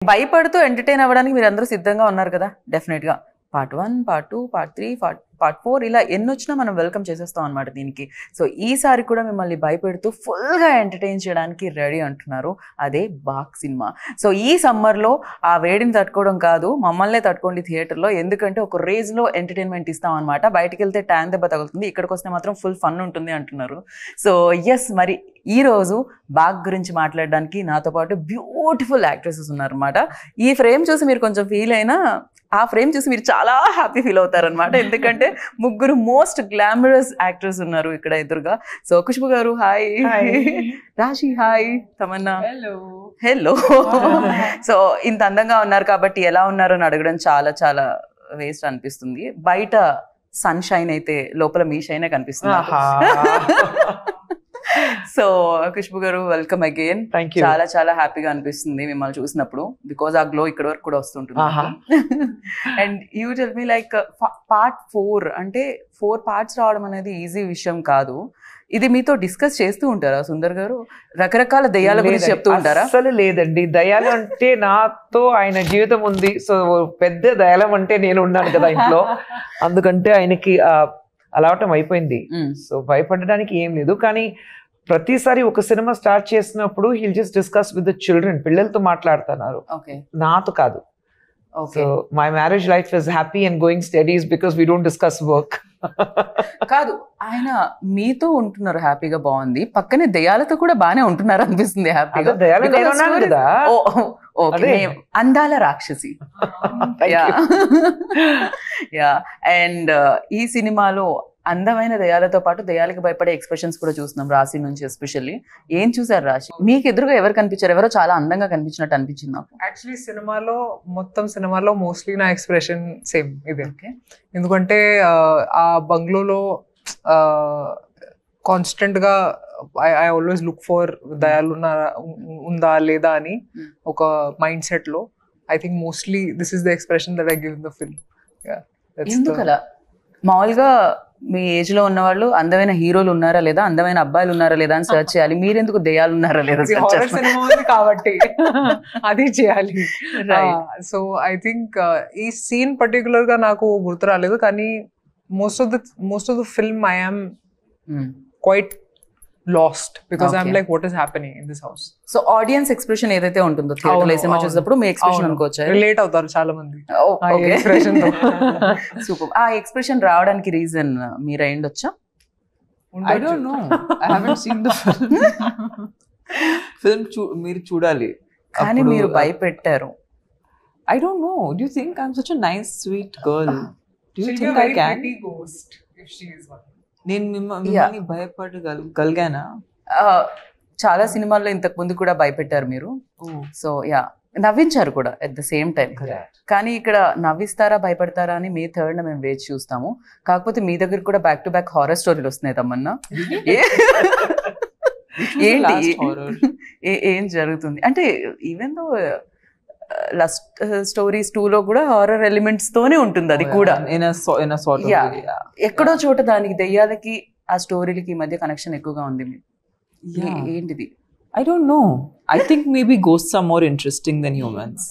భయపడుతూ ఎంటర్టైన్ అవ్వడానికి మీరు అందరూ సిద్ధంగా ఉన్నారు కదా డెఫినెట్ గా. పార్ట్ 1, పార్ట్ 2, పార్ట్ 3, పార్ట్ 4 ఇలా ఎన్ని వచ్చినా మనం వెల్కమ్ చేసేస్తాం అనమాట దీనికి. సో ఈసారి కూడా మిమ్మల్ని భయపెడుతూ ఫుల్గా ఎంటర్టైన్ చేయడానికి రెడీ అంటున్నారు, అదే బాక్ సినిమా. సో ఈ సమ్మర్లో ఆ వేడిని తట్టుకోవడం కాదు, మమ్మల్నే తట్టుకోండి థియేటర్లో, ఎందుకంటే ఒక రేంజ్లో ఎంటర్టైన్మెంట్ ఇస్తాం అనమాట. బయటకు వెళ్తే ట్యాన్ దెబ్బ తగులుతుంది, ఇక్కడికి వస్తే మాత్రం ఫుల్ ఫన్ ఉంటుంది అంటున్నారు. సో ఎస్, మరి ఈరోజు బాగ్ గురించి మాట్లాడడానికి నాతో పాటు బ్యూటిఫుల్ యాక్ట్రెసెస్ ఉన్నారనమాట. ఈ ఫ్రేమ్ చూసి మీరు కొంచెం ఫీల్ అయినా ఆ ఫ్రేమ్ చూసి మీరు చాలా హ్యాపీ ఫీల్ అవుతారనమాట, ఎందుకంటే ముగ్గురు మోస్ట్ గ్లామరస్ యాక్టర్స్ ఉన్నారు ఇక్కడ ఎదురుగా. సో ఖుష్బు గారు హాయ్, రాశి హాయ్, తమన్నా హలో. సో ఇంత అందంగా ఉన్నారు కాబట్టి ఎలా ఉన్నారు అని అడగడం చాలా చాలా వేస్ట్ అనిపిస్తుంది. బయట సన్ షైన్ అయితే లోపల మీ షైనే కనిపిస్తుంది. సో ఖుష్బు గారు వెల్కమ్ అగైన్. చాలా చాలా హ్యాపీగా అనిపిస్తుంది మిమ్మల్ని చూసినప్పుడు, బికాజ్ ఆ గ్లో ఇక్కడ వరకు కూడా వస్తుంటుంది. And you tell me like part 4 అంటే 4 పార్ట్స్ రావడం అనేది ఈజీ విషయం కాదు. ఇది మీతో డిస్కస్ చేస్తూ ఉంటారా సుందర్ గారు? రకరకాల దయ్యాల గురించి చెప్తూ ఉంటారా? అసలు లేదండి, దయాలు అంటే నాతో ఆయన జీవితం ఉంది. సో పెద్ద దయాలం అంటే నేను ఉన్నాను కదా ఇంట్లో, అందుకంటే ఆయనకి అలవాటం అయిపోయింది. సో భయపడడానికి ఏం లేదు. కానీ ప్రతిసారి ఒక సినిమా స్టార్ట్ చేసినప్పుడు he'll just discuss with the children, పిల్లలతో మాట్లాడుతున్నారు, నాతో కాదు. So my marriage life is happy and going studies because we don't discuss work. కాదు, ఆయన మీతో ఉంటున్నారు హ్యాపీగా, బాగుంది. పక్కనే దయాలతో కూడా బానే ఉంటున్నారు అనిపిస్తుంది హ్యాపీగా. అందాల రాక్షసి. యా. అండ్ ఈ సినిమాలో అందమైన దయాలతో పాటు దయాలకి భయపడే ఎక్స్ప్రెషన్స్ కూడా చూస్తున్నాం రాశి నుంచి. ఎస్పెషల్లీ ఏం చూసారు రాశి? మీకు ఎదురుగా ఎవరు కనిపించారు? ఎవరో చాలా అందంగా కనిపించినట్టు అనిపించింది నాకు. యాక్చువల్లీ మొత్తం సినిమాలో మోస్ట్లీ నా ఎక్స్ప్రెషన్ సేమ్ ఇదే. ఎందుకంటే ఆ బంగ్లోలో కాన్స్టెంట్ గా ఐ ఆల్వేస్ లుక్ ఫర్ దయాలు ఉందా లేదా అని ఒక మైండ్ సెట్ లో. I think mostly this is the expression that I give in the film. ఎందుకలా? మామూలుగా మీ ఏజ్ లో ఉన్న వాళ్ళు అందమైన హీరోలు ఉన్నారా లేదా, అందమైన అబ్బాయిలు ఉన్నారా లేదా అని సర్చ్ చేయాలి, మీరెందుకు దెయ్యాలు ఉన్నారా లేదా కాబట్టి అది చేయాలి. సో ఐ థింక్ ఈ సీన్ పర్టికులర్ గా నాకు గుర్తు రాలేదు, కానీ most of the film I am quite lost because I'm like what is happening in this house. So audience expression ఏదైతే ఉంటుందో థియేటర్ లో సినిమా చూసినప్పుడు మీ ఎక్స్ప్రెషన్ అనుకోవచ్చా? రిలేట్ అవుతారు చాలా మంది ఆ ఎక్స్ప్రెషన్ తో. సూపర్. ఆ ఎక్స్ప్రెషన్ రావడానికి రీజన్ మీరు అయ్యుండొచ్చా? I don't know, I haven't seen the film. మీరు చూడాలి. కానీ మీరు భయపెట్టారు. I don't know, do you think I'm such a nice sweet girl? Do you think I can? Ghost if she is one. నేను మిమ్మల్ని భయపడగలిగానా? చాలా సినిమాల్లో ఇంతకు ముందు కూడా భయపెట్టారు మీరు. సో యా, నవ్వించారు కూడా ఎట్ ద సేమ్ టైం. కానీ ఇక్కడ నవ్విస్తారా భయపడతారా అని మే 3rd మేము వేచి చూస్తాము. కాకపోతే మీ దగ్గర కూడా బ్యాక్ టు బ్యాక్ హారర్ స్టోరీలు వస్తున్నాయి తమన్నా. ఏంటి ఏం జరుగుతుంది అంటే, ఈవెన్ దో లస్ట్ స్టోరీస్ 2 లో కూడా హారర్ ఎలిమెంట్స్ తోనే ఉంటుంది అది కూడా. ఎక్కడో చోట దానికి దెయ్యాలకి ఆ స్టోరీలకి మధ్య కనెక్షన్ ఎక్కువగా ఉంది. ఏంటిది? I don't know. I think maybe ghosts are more interesting than humans.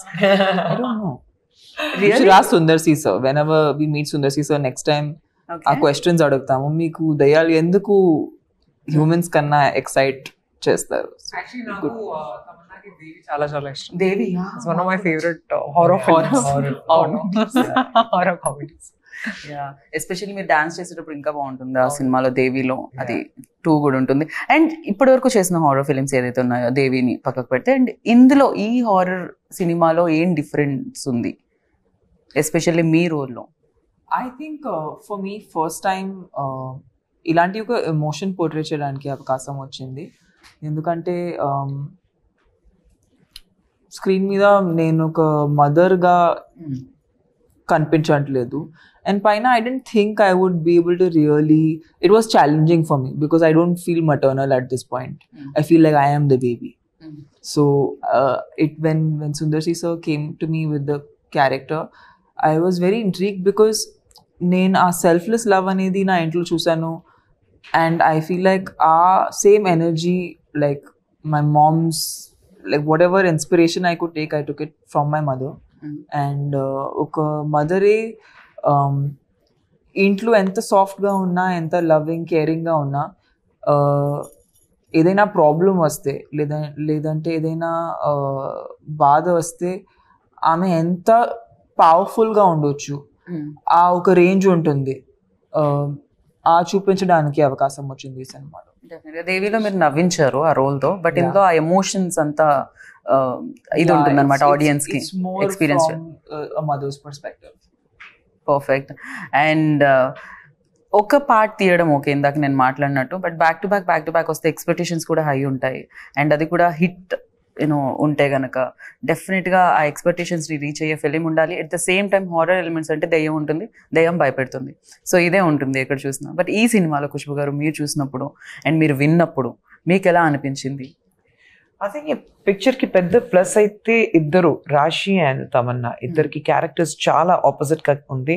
I don't know. Really? You should ask Sundar C sir. Whenever we meet Sundar C sir next time, ఆ questions అడుగుతాము. మీకు దయ్యాలు ఎందుకు humans కన్నా excite చేస్తారు? Actually నాకు దేవి చాలా చాలా ఇష్టం. Devi it's one of my favourite horror comedies. Yeah, especially మీరు డాన్స్ చేసేటప్పుడు ఇంకా బాగుంటుంది ఆ సినిమాలో. దేవిలో అది 2 కూడా ఉంటుంది. అండ్ ఇప్పటి వరకు చేసిన హారర్ ఫిలిమ్స్ ఏదైతే ఉన్నాయో దేవిని పక్కకు పెడితే, అండ్ ఇందులో ఈ హారర్ సినిమాలో ఏం డిఫరెన్స్ ఉంది ఎస్పెషల్లీ మీ రోల్లో? I think for me first time ఇలాంటి ఒక ఎమోషన్ పోర్ట్రే చేయడానికి అవకాశం వచ్చింది. ఎందుకంటే స్క్రీన్ మీద నేను ఒక మదర్గా కనిపించట్లేదు. అండ్ పైన I don't think I would be able to really, it was challenging for me because I don't feel maternal at this point. I feel like I am the baby. So when Sundar C sir came to me with the character, I was very intrigued because నేను ఆ selfless love అనేది నా ఇంట్లో చూసాను. And I feel like ఆ same energy, like my mom's like whatever inspiration I could take, I took it from my mother. And ఒక మదరే ఇంట్లో ఎంత సాఫ్ట్గా ఉన్నా, ఎంత లవింగ్ కేరింగ్గా ఉన్నా, ఏదైనా ప్రాబ్లం వస్తే లేదంటే ఏదైనా బాధ వస్తే ఆమె ఎంత పవర్ఫుల్గా ఉండొచ్చు, ఆ ఒక రేంజ్ ఉంటుంది, ఆ చూపించడానికి అవకాశం వచ్చింది ఈ సినిమాలో. దేవిలో మీరు నవ్వించారు ఆ రోల్తో, బట్ ఇందులో ఆ ఎమోషన్స్ అంతా ఇది ఉంటుంది అనమాట ఆడియన్స్ కి experience. Mothers perspective. Perfect. And ఒక పార్ట్ తీయడం ఓకే, ఇందాక నేను మాట్లాడినట్టు, బట్ బ్యాక్ టు బ్యాక్ వస్తే ఎక్స్పెక్టేషన్స్ కూడా హై ఉంటాయి. అండ్ అది కూడా హిట్ ఉంటే గనక డెఫినెట్గా ఆ ఎక్స్పెక్టేషన్స్ని రీచ్ అయ్యే ఫిలిం ఉండాలి. At the same time horror elements అంటే దెయ్యం ఉంటుంది, దెయ్యం భయపెడుతుంది. సో ఇదే ఉంటుంది ఎక్కడ చూసినా. బట్ ఈ సినిమాలో ఖుష్బు గారు మీరు చూసినప్పుడు అండ్ మీరు విన్నప్పుడు మీకు ఎలా అనిపించింది? ఐ థింక్ ఈ పిక్చర్కి పెద్ద ప్లస్ అయితే ఇద్దరు, రాశి అండ్ తమన్నా, ఇద్దరికి క్యారెక్టర్స్ చాలా ఆపోజిట్గా ఉంది.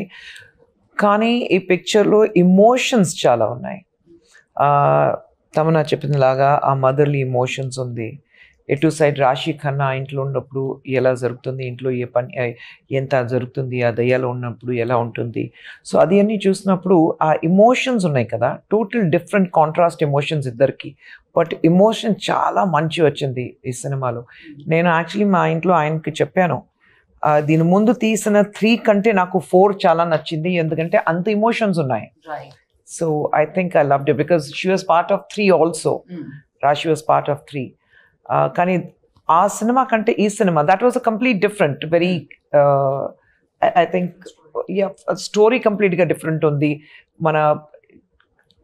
కానీ ఈ పిక్చర్లో ఇమోషన్స్ చాలా ఉన్నాయి. తమన్నా చెప్పిన లాగా ఆ మదర్లీ ఇమోషన్స్ ఉంది. ఎటు సైడ్ రాశి ఖన్నా ఇంట్లో ఉన్నప్పుడు ఎలా జరుగుతుంది, ఇంట్లో ఏ పని ఎంత జరుగుతుంది, ఆ దయ్యాలో ఉన్నప్పుడు ఎలా ఉంటుంది. సో అది అన్నీ చూసినప్పుడు ఆ ఇమోషన్స్ ఉన్నాయి కదా, టోటల్ డిఫరెంట్ కాంట్రాస్ట్ ఎమోషన్స్ ఇద్దరికి. బట్ ఎమోషన్ చాలా మంచి వచ్చింది ఈ సినిమాలో. నేను యాక్చువల్లీ మా ఇంట్లో ఆయనకి చెప్పాను, దీని ముందు తీసిన 3 కంటే నాకు 4 చాలా నచ్చింది, ఎందుకంటే అంత ఎమోషన్స్ ఉన్నాయి. So I think I loved it because she was part of 3 also. రాశి వాజ్ పార్ట్ ఆఫ్ 3. కానీ ఆ సినిమా కంటే ఈ cinema that was a complete different, very I think story కంప్లీట్గా డిఫరెంట్ ఉంది. మన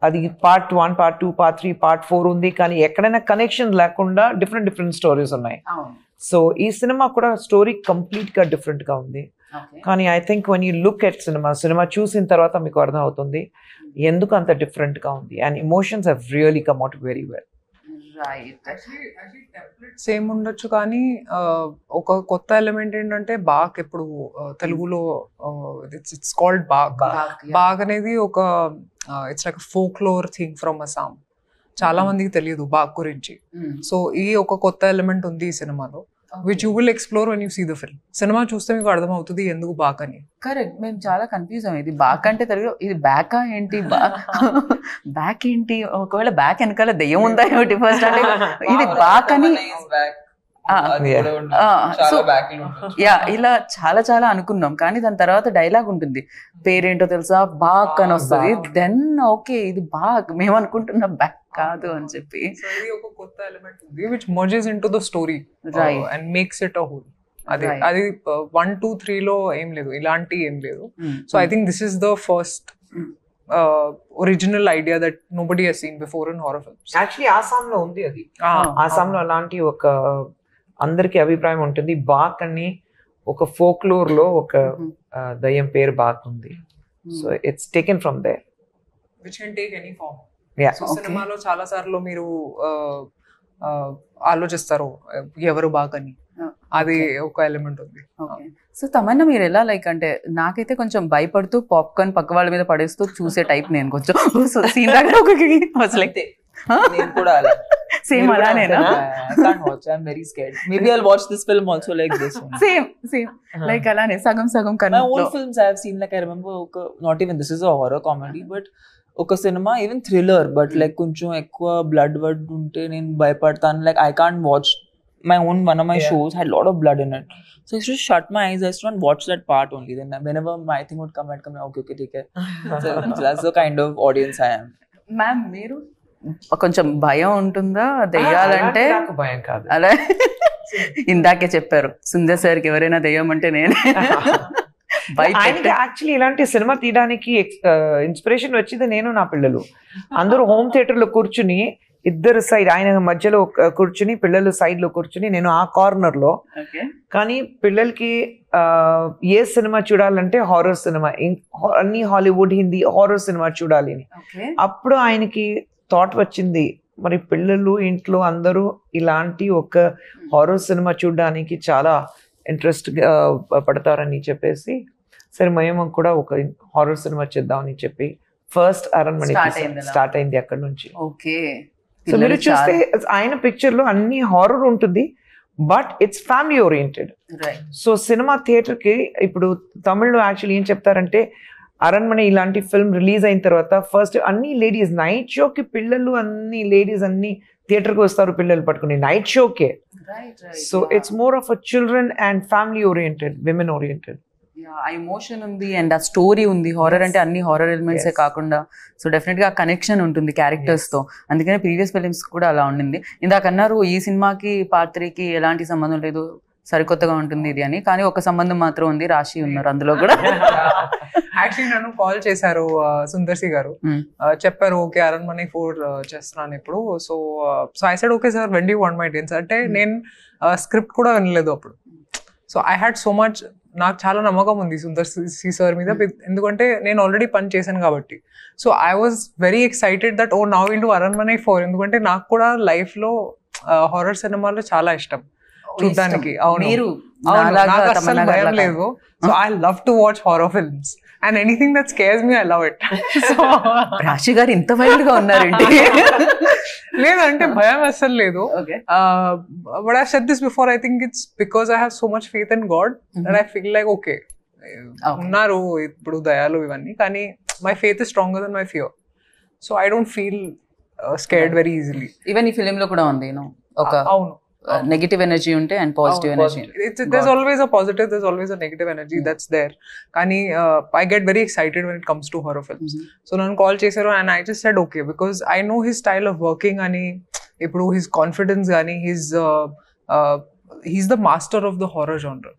అది పార్ట్ 1, పార్ట్ 2, పార్ట్ 3, పార్ట్ 4 ఉంది, కానీ ఎక్కడైనా కనెక్షన్ లేకుండా డిఫరెంట్ స్టోరీస్ ఉన్నాయి. సో ఈ సినిమా కూడా స్టోరీ కంప్లీట్గా డిఫరెంట్గా ఉంది. కానీ I think one you look at cinema చూసిన తర్వాత మీకు అర్థం అవుతుంది ఎందుకు అంత డిఫరెంట్గా ఉంది. And emotions have really come out very well. Same ఉండొచ్చు, కానీ ఒక కొత్త ఎలిమెంట్ ఏంటంటే బాగ్. ఇప్పుడు తెలుగులో ఇట్స్ కాల్డ్ బాగ్. బాగ్ అనేది ఒక it's like folklore thing from Assam. చాలా మందికి తెలియదు బాగ్ గురించి. సో ఈ ఒక కొత్త ఎలిమెంట్ ఉంది ఈ సినిమాలో, which you will explore when you see the film. Cinema చూస్తే మీకు అర్థమవుతుంది ఎందుకు బాగ్ అని. కరెక్ట్. మేము చాలా కన్ఫ్యూజ్ అయ్యాం, ఇది బాక్ అంటే తెలుగు, ఇది బ్యాకా ఏంటి, బ్యాక్ ఏంటి, ఒకవేళ బ్యాక్ వెనకాల దెయ్యం ఉందా ఏమిటి ఫస్ట్ అంటే ఇది బాక్ అని. ఇలా చాలా అనుకున్నాం, కానీ దాని తర్వాత డైలాగ్ ఉంటుంది, పేరేంటో తెలుసా, బాక్ అని వస్తుంది. దెన్ ఓకే ఇది బాక్, మేము అనుకుంటున్నాం బ్యాక్ కాదు అని చెప్పి. ఒక కొత్త ఎలిమెంట్ ఉంది which mergers into the story and makes it a whole. అది 1, 2, 3 లో ఏం లేదు, ఇలాంటి ఏం లేదు. So I think this is the first original idea that nobody has seen before in horror films. Actually ఆసాంలో ఉంది అది. ఆసాంలో అలాంటి ఒక అందరికి అభిప్రాయం ఉంటుంది, బాక్ అని ఒక ఫోక్లోర్ లో ఒక దయ్యం పేరు బాక్ ఉంది. So it's taken from there, which can take any form. So సినిమాలో చాలా సార్లు మీరు ఆలోచిస్తారు ఎవరు బాక్ అని, అది ఒక ఎలిమెంట్ ఉంది. సో తమన్నా మీరు ఎలా లైక్ అంటే, నాకైతే కొంచెం భయపడుతూ పాప్కార్న్ పక్క వాళ్ళ మీద పడేస్తూ చూసే టైప్ నేను కొంచెం. సీన్ దగ్గర నేను కూడా అలా same అలానేనా? I can't watch. I'm very scared. Maybe I'll watch this film also like this one. Same. Like అలానే సగం My old films I have seen, like I remember, not even this is a horror comedy, but ఒక సినిమా even thriller, but like కొంచెం ఎక్కువ blood ఉంటే నేను భయపడతాను. Like I can't watch one of my shows had a lot of blood in it. So I used to shut my eyes. I used to not watch that part only. Then whenever my thing would come, I'd come, okay, take care. So that's the kind of audience I am. Ma'am మీరు కొంచెం భయం ఉంటుందా దెయ్యాలంటే? భయం కాదు, అలా ఇందాకే చెప్పారు సుందర్ సార్కి ఎవరైనా దెయ్యం అంటే నేనే. యాక్చువల్లీ ఇలాంటి సినిమా తీయడానికి ఇన్స్పిరేషన్ వచ్చింది నేను, నా పిల్లలు అందరూ హోమ్ థియేటర్ లో కూర్చుని, ఇద్దరు సైడ్, ఆయన మధ్యలో కూర్చుని, పిల్లలు సైడ్ లో కూర్చుని, నేను ఆ కార్నర్ లో. కానీ పిల్లలకి ఏ సినిమా చూడాలంటే హారర్ సినిమా, అన్ని హాలీవుడ్, హిందీ హారర్ సినిమా చూడాలి అని. అప్పుడు ఆయనకి థాట్ వచ్చింది, మరి పిల్లలు ఇంట్లో అందరూ ఇలాంటి ఒక హారర్ సినిమా చూడడానికి చాలా ఇంట్రెస్ట్ పడతారని చెప్పేసి, సరే మేము కూడా ఒక హారర్ సినిమా చేద్దామని చెప్పి ఫస్ట్ అరణ్మణి స్టార్ట్ అయింది అక్కడ నుంచి. ఓకే. సో మీరు చూస్తే ఆయన పిక్చర్ లో అన్ని హారర్ ఉంటుంది, but it's family oriented. Right. So cinema థియేటర్కి ఇప్పుడు తమిళ్లో యాక్చువల్లీ ఏం చెప్తారంటే అరణ్మనే ఇలాంటి ఫిల్మ్ రిలీజ్ అయిన తర్వాత ఫస్ట్ అన్ని లేడీస్ నైట్ షోకి పిల్లలు అన్ని లేడీస్ అన్ని థియేటర్కి వస్తారు పిల్లలు పట్టుకుని నైట్ షోకే. So it's more of a children and family oriented, women oriented. ఆ ఎమోషన్ ఉంది అండ్ ఆ స్టోరీ ఉంది. హారర్ అంటే అన్ని హారర్ ఎలిమెంట్సే కాకుండా సో డెఫినెట్ గా కనెక్షన్ ఉంటుంది క్యారెక్టర్స్ తో. అందుకనే ప్రీవియస్ ఫిలిమ్స్ కూడా అలా ఉండింది. ఇందాక అన్నారు ఈ సినిమాకి పార్ట్ 3కి ఎలాంటి సంబంధం లేదు, సరికొత్తగా ఉంటుంది ఇది అని. కానీ ఒక సంబంధం మాత్రం ఉంది, రాశి ఉన్నారు అందులో కూడా. యాక్చువల్లీ నన్ను కాల్ చేశారు సుందర్సి గారు, చెప్పారు ఓకే అరణ్మనే 4 చేస్తున్నాను ఇప్పుడు. So I said okay sir, when do you want my dates అంటే నేను స్క్రిప్ట్ కూడా వినలేదు అప్పుడు. So I had so much, నాకు చాలా నమ్మకం ఉంది సుందర్సి సార్ మీద, ఎందుకంటే నేను ఆల్రెడీ పని చేశాను కాబట్టి. So I was very excited that oh now will do Aranmanai 4, ఎందుకంటే నాకు కూడా లైఫ్ లో హారర్ సినిమాలు చాలా ఇష్టం చూడడానికి. అవును, నాకు అస్సలు భయం లేదు. So I love to watch horror films and anything that scares me I love it. So రాశి గారు ఇంత వైల్డ్ గా ఉన్నారండి. లేదంటే భయం అస్సలు లేదు. But I said this before, I think it's because I have so much faith in God that I feel like okay ఉన్నారు ఇప్పుడు దయాలు ఇవన్నీ, కానీ my faith is stronger than my fear, so I don't feel scared very easily. Even ఈ film లో కూడా ఉంది ఒక అవును నెగటివ్ ఎనర్జీ ఉంటే and positive energy. There's always a positive, there's always a negative energy that's there. Kani I get very excited when it comes to horror films. So nannu call chesaru and I just said okay, because I know his style of working ani ippudu his confidence gani he's the master of the horror genre.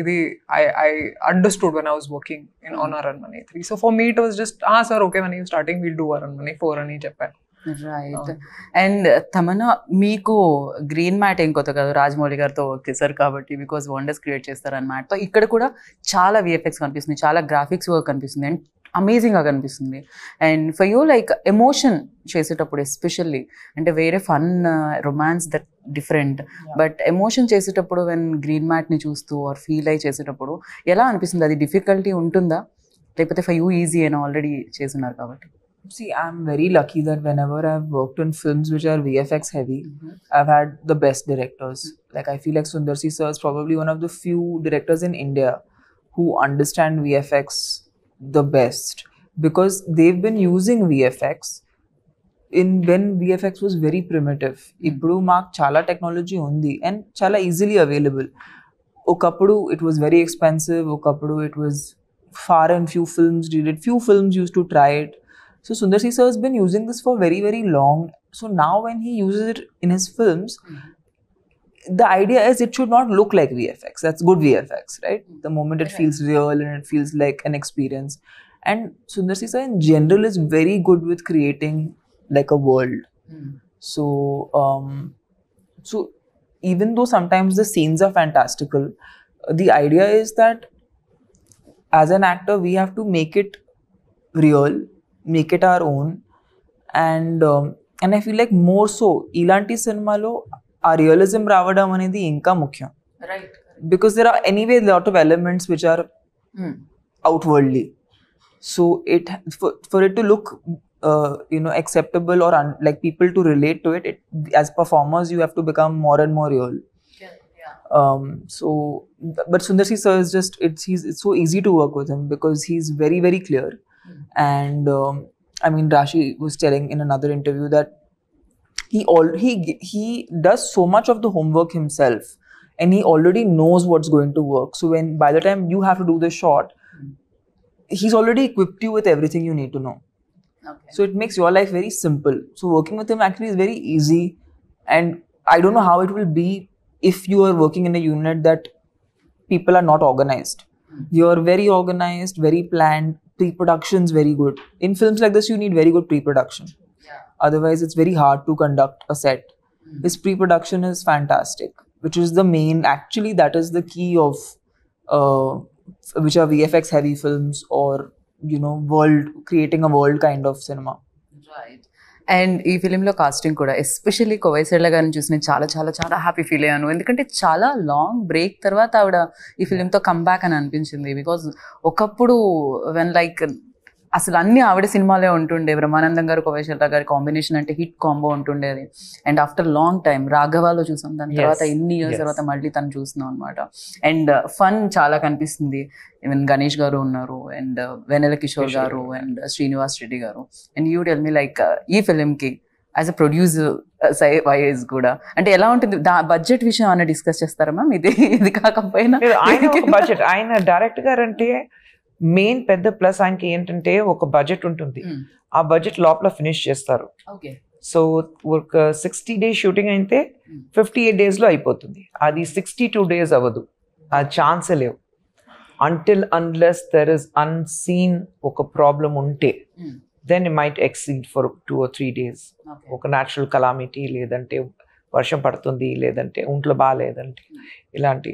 Idi I understood when I was working on Aranmane 3. So for me it was just sir okay, when you starting we'll do Aranmane 4 ani cheppanu. Right. And Tamannaah మీకు green mat ఏం కొత్త కాదు, రాజమౌళి గారితో చేశారు కాబట్టి because wonders create చేస్తారు అన్న మ్యాట్తో. ఇక్కడ కూడా చాలా విఎఫ్ఎక్స్ కనిపిస్తుంది, చాలా గ్రాఫిక్స్ వర్క్ కనిపిస్తుంది అండ్ అమేజింగ్గా కనిపిస్తుంది. And for you like emotion చేసేటప్పుడు ఎస్పెషల్లీ, అంటే వేరే fun romance that different, but emotion చేసేటప్పుడు వెన్ గ్రీన్ మ్యాట్ని చూస్తూ ఆర్ ఫీల్ అయ్యి చేసేటప్పుడు ఎలా అనిపిస్తుంది? అది డిఫికల్టీ ఉంటుందా లేకపోతే ఫర్ యూ ఈజీ అయినా ఆల్రెడీ చేస్తున్నారు కాబట్టి? See, I'm very lucky that whenever I've worked on films which are VFX heavy, I've had the best directors. Like I feel like Sundarsi sir is probably one of the few directors in India who understand VFX the best, because they've been using VFX when VFX was very primitive. Ippudu maak chala technology undi and chala easily available. Okappudu it was very expensive, okappudu it was far and few films did it, few films used to try it. So Sundarsi sir has been using this for very, very long. So now when he uses it in his films, the idea is it should not look like VFX. That's good VFX, right? The moment it feels real and it feels like an experience. And Sundarsi sir in general is very good with creating like a world. So even though sometimes the scenes are fantastical, the idea is that as an actor we have to make it real, make it our own, and I feel like more so ilanti cinema lo aa realism raavadam anedi inka mukyam, right? Because there are anyway a lot of elements which are outwardly, so it for it to look acceptable or like people to relate to it, as performers you have to become more and more real. So but Sundarsi sir is just it's so easy to work with him because he's very, very clear. And I mean, Rashi was telling in another interview that he does so much of the homework himself and he already knows what's going to work. So when by the time you have to do the shot, he's already equipped you with everything you need to know. Okay. So it makes your life very simple. So working with him actually is very easy, and I don't know how it will be if you are working in a unit that people are not organized. You're very organized, very planned. Pre-production's very good. In films like this, you need very good pre-production. Otherwise, it's very hard to conduct a set. This pre-production is fantastic, which is the main. Actually, that is the key of which are VFX heavy films or creating a world kind of cinema. Right. And ఈ ఫిలింలో casting కూడా especially కోవైసెడ్ల గారిని చూసి నేను చాలా చాలా చాలా happy feel అయ్యాను. ఎందుకంటే చాలా లాంగ్ బ్రేక్ తర్వాత ఆవిడ ఈ ఫిలింతో కమ్బ్యాక్ అని అనిపించింది. బికాజ్ ఒకప్పుడు వెన్ లైక్ అసలు అన్ని ఆవిడ సినిమాలే ఉంటుండే. బ్రహ్మానందం గారు కోవేశ్వరరావు గారి కాంబినేషన్ అంటే హిట్ కాంబో ఉంటుండేది. అండ్ ఆఫ్టర్ లాంగ్ టైం రాఘవాలో చూసాం, దాని తర్వాత ఇన్ని ఇయర్స్ తర్వాత మళ్ళీ తను చూస్తున్నాం అనమాట. అండ్ ఫన్ చాలా కనిపిస్తుంది. ఈవెన్ గణేష్ గారు ఉన్నారు, అండ్ వెన్నెల కిషోర్ గారు, అండ్ శ్రీనివాస్ రెడ్డి గారు. And you tell me like ఈ ఫిలిం కి యాజ్ అ ప్రొడ్యూసర్ వైజ్ కూడా అంటే ఎలా ఉంటుంది? బడ్జెట్ విషయం అన్న డిస్కస్ చేస్తారా మ్యామ్? ఇది కాకపోయినా బడ్జెట్ ఆయన డైరెక్ట్ గారు అంటే మెయిన్ పెద్ద ప్లస్ ఆయనకి ఏంటంటే ఒక బడ్జెట్ ఉంటుంది, ఆ బడ్జెట్ లోపల ఫినిష్ చేస్తారు. సో ఒక 60 days షూటింగ్ అయితే 58 days లో అయిపోతుంది. అది 62 days అవ్వదు, ఆ ఛాన్సే లేవు. Until unless there is unseen ఒక ప్రాబ్లం ఉంటే then it might exceed for 2 or 3 days. ఒక న్యాచురల్ కలామిటీ, లేదంటే వర్షం పడుతుంది, లేదంటే ఒంట్లో బాగాలేదంటే ఇలాంటి.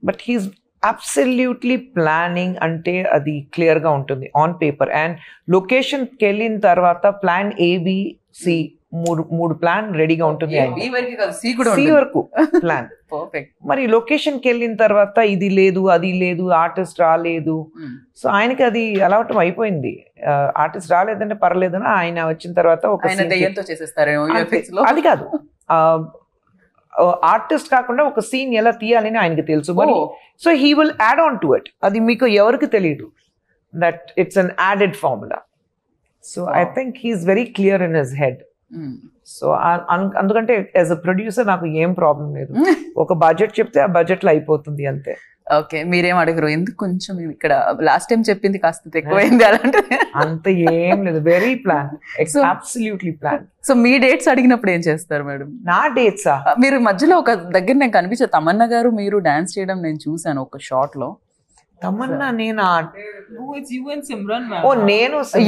బట్ హీస్ అబ్సల్యూట్లీ ప్లానింగ్ అంటే అది క్లియర్గా ఉంటుంది ఆన్ పేపర్. అండ్ లొకేషన్కి వెళ్ళిన తర్వాత ప్లాన్ ABC మూడు ప్లాన్ రెడీగా ఉంటుంది. సి వరకు ప్లాన్. మరి లొకేషన్కి వెళ్ళిన తర్వాత ఇది లేదు, అది లేదు, ఆర్టిస్ట్ రాలేదు. సో ఆయనకి అది అలవాటు అయిపోయింది. ఆర్టిస్ట్ రాలేదంటే పర్లేదని ఆయన వచ్చిన తర్వాత ఒక అది కాదు, ఆర్టిస్ట్ కాకుండా ఒక సీన్ ఎలా తీయాలని ఆయనకి తెలుసు. మరి so he will add on to it. అది మీకు ఎవరికి తెలియదు that it's an added formula. So I think he's very clear in his head. So అందుకంటే యాజ్ అ ప్రొడ్యూసర్ నాకు ఏం ప్రాబ్లం లేదు. ఒక బడ్జెట్ చెప్తే ఆ బడ్జెట్ లో అయిపోతుంది అంతే. ఓకే, మీరేం అడగరు? ఎందుకు కొంచెం ఇక్కడ లాస్ట్ టైం చెప్పింది కాస్త ఎక్కువైంది అలాంటి? అంత ఏం లేదు, very plan, absolutely plan. So మీ డేట్స్ అడిగినప్పుడు ఏం చేస్తారు మేడం? నా డేట్సా? మీరు మధ్యలో ఒక దగ్గర నేను కనిపించాను, తమన్నా గారు మీరు డాన్స్ చేయడం నేను చూసాను ఒక షార్ట్ లో. తమన్నా నేను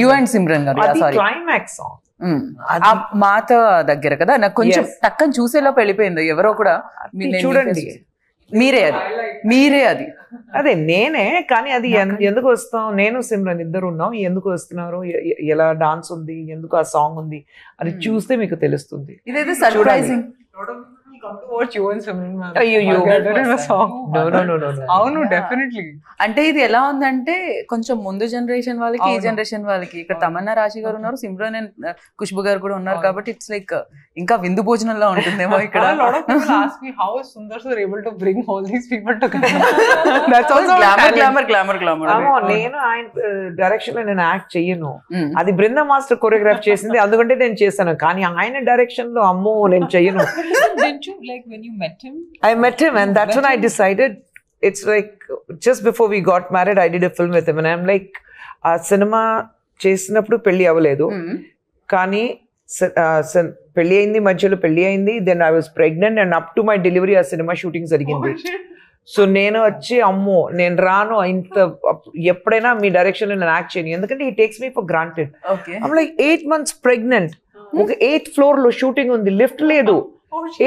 యు అండ్ సిమ్రన్ గారు క్లైమాక్స్ సాంగ్ మాత దగ్గర కదా, నాకు కొంచెం టక్కని చూసేలోపు వెళ్ళిపోయింది. ఎవరో కూడా చూడండి, మీరే అది అదే నేనే. కానీ అది ఎందుకు వస్తాం, నేను సిమ్రన్ ఇద్దరు ఉన్నాం, ఎందుకు వస్తున్నారు, ఎలా డాన్స్ ఉంది, ఎందుకు ఆ సాంగ్ ఉంది అని చూస్తే మీకు తెలుస్తుంది. ఇదైతే సర్ప్రైజింగ్. అవును, డెఫినెట్లీ. అంటే ఇది ఎలా ఉందంటే కొంచెం ముందు జనరేషన్ వాళ్ళకి, ఈ జనరేషన్ వాళ్ళకి. ఇక్కడ తమన్నా రాశి గారు ఉన్నారు, సిమ్రన్ అండ్ ఖుష్బు గారు కూడా ఉన్నారు. కాబట్టి ఇట్స్ లైక్ ఇంకా విందు భోజనంలో ఉంటుందేమో ఇక్కడ. నేను ఆయన డైరెక్షన్ లో నేను యాక్ట్ చెయ్యను, అది బృంద మాస్టర్ కొరియోగ్రాఫ్ చేసింది, అందుకంటే నేను చేశాను. కానీ ఆయన డైరెక్షన్ లో అమ్మో నేను చెయ్యను. Like when you met him? I met him and that's when I decided. It's like just before we got married I did a film with him and I'm like ఆ సినిమా చేసినప్పుడు పెళ్లి అవ్వలేదు, కానీ పెళ్లి అయింది, మధ్యలో పెళ్లి అయింది. Then I was pregnant and up to my delivery ఆ సినిమా షూటింగ్ జరిగింది. సో నేను వచ్చి అమ్మో నేను రాను, ఇంత ఎప్పుడైనా మీ డైరెక్షన్ లో నేను యాక్ట్ చేయను, ఎందుకంటే he takes me for granted. I'm like 8 months pregnant, ఒక 8th floor లో షూటింగ్ ఉంది, లిఫ్ట్ లేదు,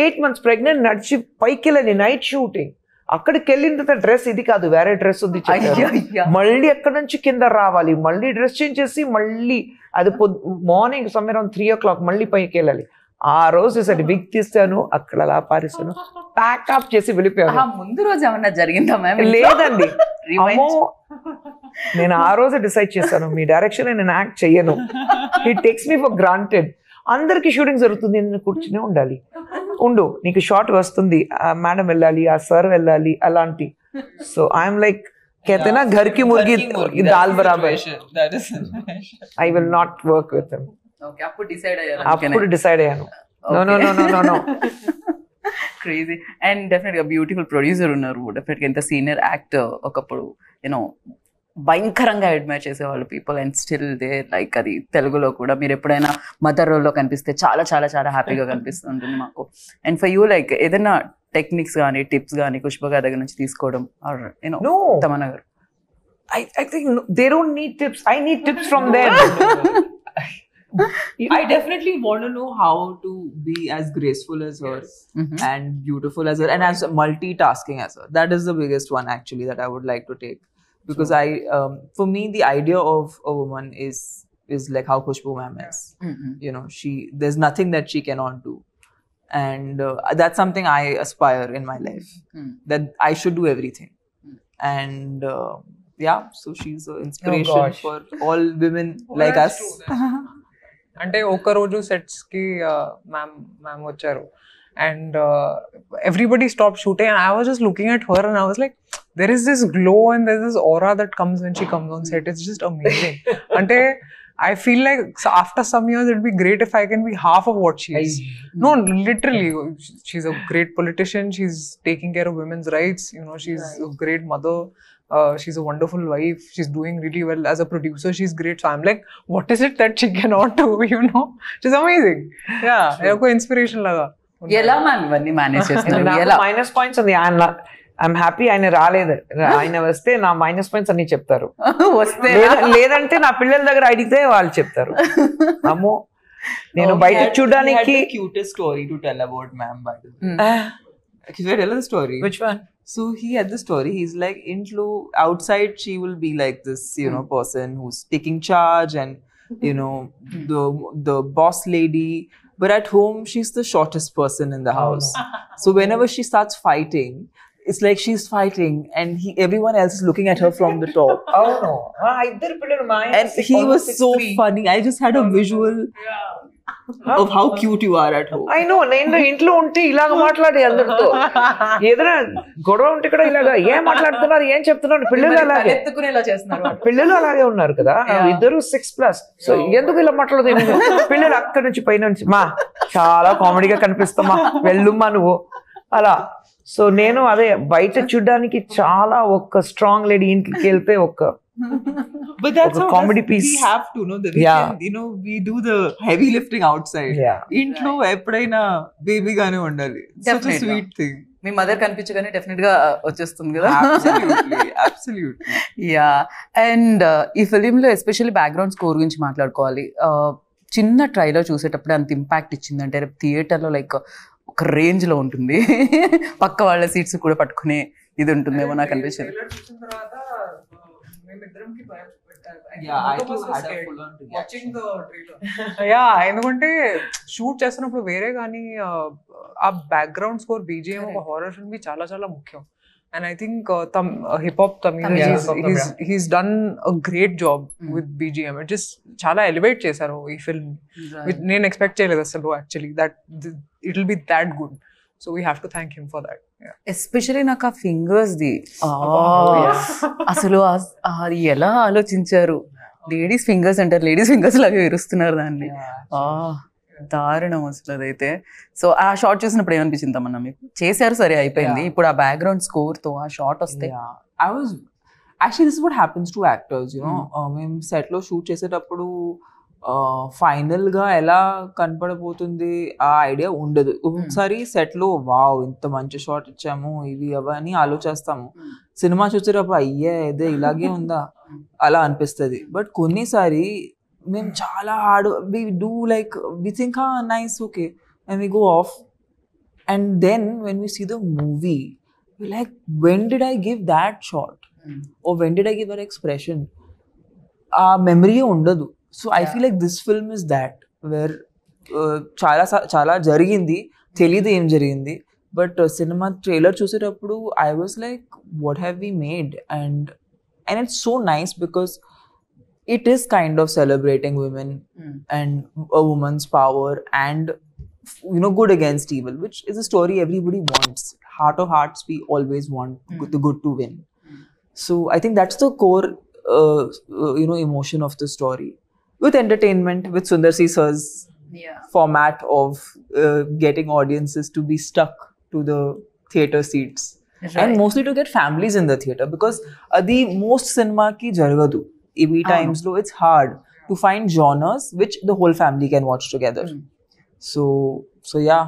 8 months ప్రెగ్నెంట్, నడిచి పైకి వెళ్ళని నైట్ షూటింగ్. అక్కడికి వెళ్ళిన తర్వాత డ్రెస్ ఇది కాదు, వేరే డ్రెస్ ఉంది, మళ్ళీ ఎక్కడి నుంచి కింద రావాలి, మళ్ళీ డ్రెస్ చేంజ్ చేసి మళ్ళీ అది మార్నింగ్ సమ్వేర్ అరౌండ్ 3 o'clock మళ్ళీ పైకి వెళ్ళాలి. ఆ రోజు సరే విగ్ తీస్తాను, అక్కడ అలా పారేస్తాను, ప్యాకప్ చేసి వెళ్ళిపోయాను. ముందు రోజు ఏమన్నా జరిగిందా మ్యామ్? లేదండి, నేను ఆ రోజు డిసైడ్ చేశాను మీ డైరెక్షన్ నేను యాక్ట్ చెయ్యను. He takes me for granted. అందరికి షూటింగ్ జరుగుతుంది, నేను కూర్చునే ఉండాలి, ఉండు నీకు షార్ట్ వస్తుంది, మేడం వెళ్ళాలి, ఆ సార్ వెళ్ళాలి, అలాంటి. సో ఐఎమ్ లైక్ कहते ना घर की मुर्गी दाल बराबर. I will not work with him. Okay, అప్పుడు డిసైడ్ అయ్యాను. No. క్రేజీ. అండ్ డెఫినెట్ గా బ్యూటిఫుల్ ప్రొడ్యూసర్ ఉన్నారు, డెఫినెట్ గా ఇంత సీనియర్ యాక్టర్ ఒకప్పుడు యూనో భయంకరంగా అడ్మైర్ చేసేవాళ్ళు people, and still they like అది తెలుగులో కూడా మీరు ఎప్పుడైనా మదర్ రోల్లో కనిపిస్తే చాలా చాలా చాలా హ్యాపీగా కనిపిస్తుంటుంది మాకు. అండ్ ఫర్ యూ లైక్ ఏదైనా టెక్నిక్స్ కానీ టిప్స్ కానీ ఖుష్బు గారి దగ్గర నుంచి తీసుకోవడం ఆర్ యూనో తమన్నా గారు? I think they don't need tips, I need tips from them. I definitely want to know how to be as graceful as her and beautiful as her and as multitasking as her. That is the biggest one actually that I would like to take. Because for me, the idea of a woman is like how Khushbu ma'am is. You know, there's nothing that she cannot do, and that's something I aspire in my life. That I should do everything, and yeah, so she's an inspiration gosh. for all women like us. అంటే ఒక రోజు sets కి ma'am వచ్చారు and everybody stopped shooting and I was just looking at her and I was like, there is this glow and there's this aura that comes when she comes on set. It's just amazing. Ante I feel like after some years it'd be great if I can be half of what she is. No, literally, she's a great politician. She's taking care of women's rights. You know, she's a great mother. She's a wonderful wife. She's doing really well as a producer. She's great. So I'm like, what is it that she cannot do? You know, she's amazing. Yeah, ఒక inspiration laga. ఎలా ma'am ఇవన్నీ manage చేస్తున్నారు? ఎలా? Minus points ఉంది. I'm happy ఆయన రాలేదు. ఆయన వస్తే నా మైనస్ పాయింట్స్ అన్ని చెప్తారు. వస్తే లేదంటే నా పిల్లల దగ్గర అడిగితే వాళ్ళు చెప్తారు. అమ్మో నేను బయట చూడడానికి cutest story to tell about ma'am, by the way. Should I tell the story? Which one? So he had the story. He's like, outside she will be like this, you know, person who's taking charge and, you know, the boss lady. But at home, she's the shortest person in the house. So whenever she starts fighting, it's like she's fighting and everyone else is looking at her from the top. Oh no. ఇద్దరు పిల్లలు మా And he was so funny. I just had a visual of how cute you are at home. I know. నేను ఇంట్లో ఉంటే ఇలాగ మాట్లాడి అందరితో ఏదైనా గొడవ ఉంటే కూడా ఇలాగా ఏం మాట్లాడుతున్నారు ఏం చెప్తున్నారు పిల్లలు అలాగే ఎత్తుకునేలా చేస్తున్నారు. పిల్లలు అలాగే ఉన్నారు కదా ఇద్దరు 6+. సో ఎందుకు ఇలా మాట్లాడదు పిల్లలు అక్కడి నుంచి పైన నుంచి మా చాలా కామెడీగా కనిపిస్తామా వెళ్ళుమ్మా నువ్వు అలా. సో నేను అదే బయట చూడడానికి చాలా ఒక స్ట్రాంగ్ లేడీ ఇంటికి వెళ్తే ఒక But that's how comedy piece. We have to know that we can, you know, we do the heavy lifting outside. Intlo ఎప్పుడైనా బేబీ గానే ఉండాలి. Such a sweet thing. మీ మదర్ కనిపించగానే డెఫినెట్ గా వచ్చేస్తుంది కదా. Absolutely. యా. అండ్ ఈ film లో ఎస్పెషల్లీ బ్యాక్గ్రౌండ్ స్కోర్ గురించి మాట్లాడుకోవాలి. చిన్న ట్రైలర్ చూసేటప్పుడు అంత ఇంపాక్ట్ ఇచ్చింది అంటే థియేటర్ లో లైక్ ఒక రేంజ్ లో ఉంటుంది. పక్క వాళ్ళ సీట్స్ కూడా పట్టుకునే ఇది ఉంటుందేమో నాకు అనిపించింది. ఎందుకంటే షూట్ చేస్తున్నప్పుడు వేరే కానీ ఆ బ్యాక్గ్రౌండ్ స్కోర్ బీజిఎం ఒక హారర్ ఫిల్మ్ కి చాలా చాలా ముఖ్యం. And I think hip hop Tamil, he's done a great job with BGM. It just chala elevate chesaru ee film. నేను expect చేయలేదు అసలు actually that it will be that good. So we have to thank him for that. Especially నాకు ఆ fingers the అసలు అది ఎలా ఆలోచించారు. Ladies fingers అంటారు, లేడీస్ ఫింగర్స్ లాగా విరుస్తున్నారు దాన్ని. దారుణం అసలు అదైతే. సో ఆ షార్ట్ చూసినప్పుడు ఏమనిపించింది తమన్నా మీకు? చేశారు సరే అయిపోయింది, ఇప్పుడు ఆ బ్యాక్గ్రౌండ్ స్కోర్ తో ఆ షార్ట్ వస్తే Actually, this is what happens to actors, you know. మేము సెట్ లో షూట్ చేసేటప్పుడు ఫైనల్ గా ఎలా కనపడబోతుంది ఆ ఐడియా ఉండదు. ఒకసారి సెట్ లో వావ్ ఇంత మంచి షాట్ ఇచ్చాము ఇవి అవన్నీ ఆలోచిస్తాము. సినిమా చూసేటప్పుడు అయ్యే ఇదే ఇలాగే ఉందా అలా అనిపిస్తుంది. బట్ కొన్నిసారి మేము చాలా hard we do like we think nice okay and we go off and then when we see the movie we like when did I give that shot or when did I give her expression? Memory ఉండదు. So I feel like this film is that where చాలా జరిగింది తెలియదు ఏం జరిగింది. But cinema trailer చూసేటప్పుడు I was like what have we made and it's so nice because it is kind of celebrating women and a woman's power and you know good against evil, which is a story everybody wants. Heart of hearts we always want the good to win. So I think that's the core you know emotion of the story, with entertainment, with Sundar C sir's format of getting audiences to be stuck to the theater seats, and mostly to get families in the theater, because the most cinema ki jaragadu evi times lo it's hard to find genres which the whole family can watch together. So yeah,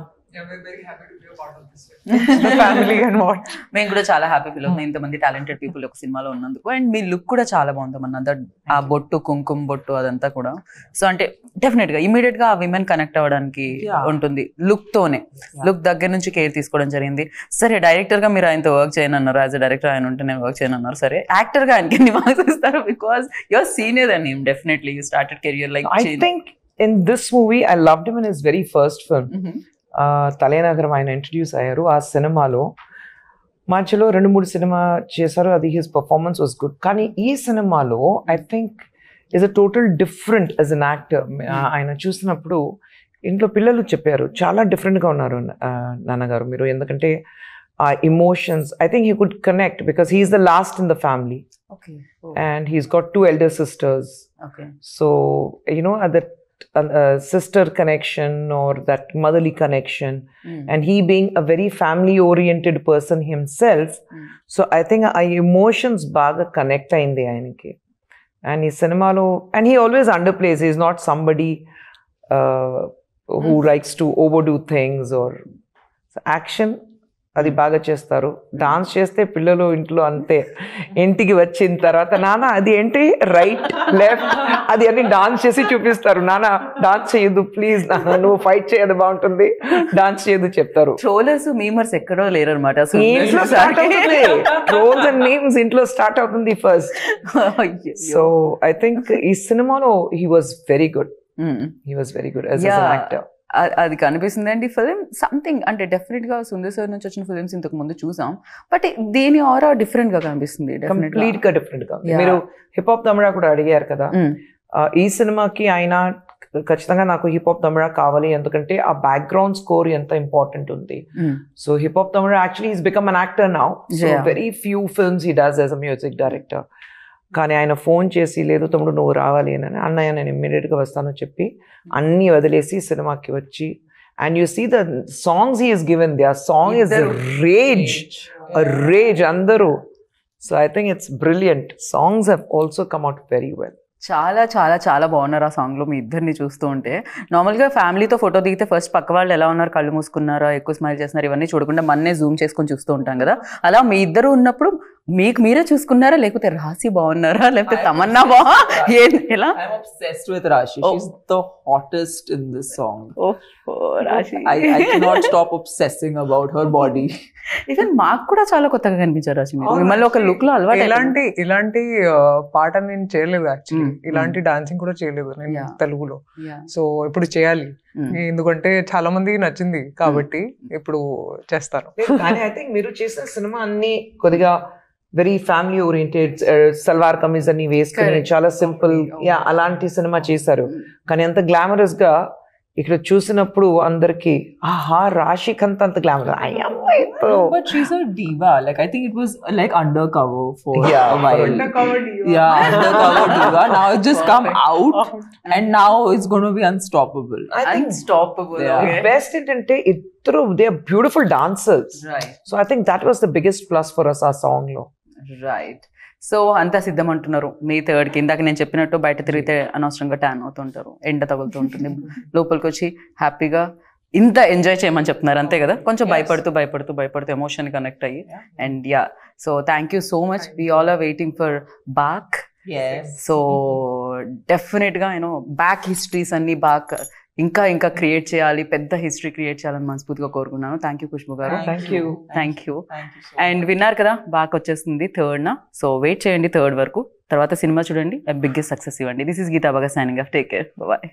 we're very happy to be a part of this the family can watch. మేము కూడా చాలా happy feel అవుతుంది ఇంతమంది talented people ఒక సినిమాలో ఉన్నందుకు. And me look కూడా చాలా బాగుంది ఆ బొట్టు కుంకుమ బొట్టు అదంతా కూడా. సో అంటే డెఫినెట్ గా ఇమీడియట్ గా ఆ విమెన్ కనెక్ట్ అవ్వడానికి ఉంటుంది లుక్ తోనే. లుక్ దగ్గర నుంచి కేర్ తీసుకోవడం జరిగింది. సరే డైరెక్టర్ గా మీరు ఆయనతో వర్క్ చేయనన్నారు, యాజ్ అ డైరెక్టర్ ఆయన ఉంటే నేను వర్క్ చేయనన్నారు. సరే యాక్టర్ గా ఆయనకి ఎన్ని మార్క్స్ ఇస్తారు? Because your senior and him definitely you started career like. I think in this movie I loved him in his very first film. తలేనగరం ఆయన ఇంట్రడ్యూస్ అయ్యారు. ఆ సినిమాలో మధ్యలో 2-3 సినిమా చేశారు, అది హిస్ పర్ఫార్మెన్స్ వాజ్ గుడ్. కానీ ఈ సినిమాలో I think is a total different as an actor. ఆయన చూసినప్పుడు ఇంట్లో పిల్లలు చెప్పారు చాలా డిఫరెంట్గా ఉన్నారు నాన్నగారు మీరు, ఎందుకంటే ఆ emotions I think he could connect because he's the last in the family and he's got 2 elder sisters. So that sister connection or that motherly connection, and he being a very family oriented person himself, so I think emotions baga connect ayindi ayaniki. And he cinema lo, and he always underplays. He's not somebody who likes to overdo things or action. అది బాగా చేస్తారు. Dance చేస్తే పిల్లలు ఇంట్లో అంతే, ఇంటికి వచ్చిన తర్వాత నాన్న అది ఏంటి రైట్ లెఫ్ట్ అది అన్ని డాన్స్ చేసి చూపిస్తారు. నాన్న డాన్స్ చేయదు ప్లీజ్, నాన్న నువ్వు ఫైట్ చేయదు బాగుంటుంది, డాన్స్ చేయదు చెప్తారు. ట్రోలర్స్ మీమర్స్ ఎక్కడో లేరు అనమాట. ట్రోల్స్ అండ్ మీమ్స్ ఇంట్లో స్టార్ట్ అవుతుంది ఫస్ట్. సో ఐ థింక్ ఈ సినిమాలో he was very good. He was very good as an actor. అది కనిపిస్తుంది అండి ఫిల్మ్ సంథింగ్ అంటే డెఫినెట్ గా సుందర్ సార్ నుంచి వచ్చిన ఫిల్మ్స్ ఇంతకు ముందు చూసాం, బట్ దీని ఆరా డిఫరెంట్ గా కనిపిస్తుంది. కంప్లీట్ గా డిఫరెంట్ గా. మీరు హిప్ హాప్ తమిళ కూడా అడిగారు కదా, ఈ సినిమాకి ఆయన ఖచ్చితంగా నాకు హిప్ హాప్ తమిళ కావాలి, ఎందుకంటే ఆ బ్యాక్గ్రౌండ్ స్కోర్ ఎంత ఇంపార్టెంట్ ఉంది. So hip hop Tamil actually is become an actor now, so very few films he does as a music director. కానీ ఆయన ఫోన్ చేసి లేదు తమ్ముడు నువ్వు రావాలి అని, అన్నయ్య నేను ఇమ్మీడియట్గా వస్తాను చెప్పి అన్నీ వదిలేసి సినిమాకి వచ్చి, and you see the songs he is given, the song is rage అందరూ. So I think it's brilliant. Songs have also come out very well. చాలా చాలా చాలా బాగున్నారు ఆ సాంగ్లో మీ ఇద్దరిని చూస్తూ ఉంటే. నార్మల్గా ఫ్యామిలీతో ఫోటో దిగితే ఫస్ట్ పక్క వాళ్ళు ఎలా ఉన్నారు, కళ్ళు మూసుకున్నారా, ఎక్కువ స్మైల్ చేస్తున్నారు, ఇవన్నీ చూడకుండా మన్నే జూమ్ చేసుకొని చూస్తూ ఉంటాం కదా. అలా మీ ఇద్దరు ఉన్నప్పుడు మీకు మీరే చూసుకున్నారా, లేకపోతే రాశి బాగున్నారా, లేకపోతే తమన్నా ఎలా? I'm obsessed with Rashi. She's the hottest in this song. రాశి. I cannot stop obsessing about her body. Even మాకు కూడా చాలా కొత్తగా కనిపించారు రాశి. మిమ్మల్ని ఒక లుక్ లో అలవాటు. ఇలాంటి పాట నేను చేయలేదు యాక్చువల్లీ, ఇలాంటి డాన్సింగ్ కూడా చేయలేదు నేను తెలుగులో. సో ఇప్పుడు చేయాలి, ఎందుకంటే చాలా మందికి నచ్చింది కాబట్టి ఇప్పుడు చేస్తాను. కానీ ఐ థింక్ మీరు చేసిన సినిమా అన్ని కొద్దిగా very family oriented, salwar kameez అని వేసుకుని చాలా సింపుల్ అలాంటి సినిమా చేశారు. కానీ అంత గ్లామరస్ గా ఇక్కడ చూసినప్పుడు అందరికి ఆహా రాశిక్ అంత glamour. But she's a diva. Like I think it was like undercover for a while. Undercover diva. Yeah, undercover diva. Now it just come out and now it's going to be unstoppable. I think unstoppable. The best ఏంటంటే ఇద్దరు they are beautiful dancers. Right. So I think that was the biggest plus for us, our song లో. Right. So అంతా సిద్ధం అంటున్నారు మీ 3rd కి. ఇందాక నేను చెప్పినట్టు బయట తిరిగితే అనవసరంగా ట్యాన్ అవుతుంటారు, ఎండ తగులుతూ ఉంటుంది, లోపలికి వచ్చి హ్యాపీగా ఇంత ఎంజాయ్ చేయమని చెప్తున్నారు అంతే కదా. కొంచెం భయపడుతూ ఎమోషన్ కనెక్ట్ అయ్యి. And yeah, so thank you so much. We all are waiting for back. So డెఫినెట్గా బ్యాక్ హిస్టరీస్ అన్ని ఇంకా క్రియేట్ చేయాలి, పెద్ద హిస్టరీ క్రియేట్ చేయాలని మనస్ఫూర్తిగా కోరుకున్నాను. థ్యాంక్ యూ ఖుష్బు గారు. Thank you. అండ్ విన్నారు కదా, బాగా వచ్చేస్తుంది 3rd. సో వెయిట్ చేయండి 3rd వరకు. తర్వాత సినిమా చూడండి, బిగ్గెస్ట్ సక్సెస్ ఇవ్వండి. This is Geetha Bhagat signing off. Take care, bye.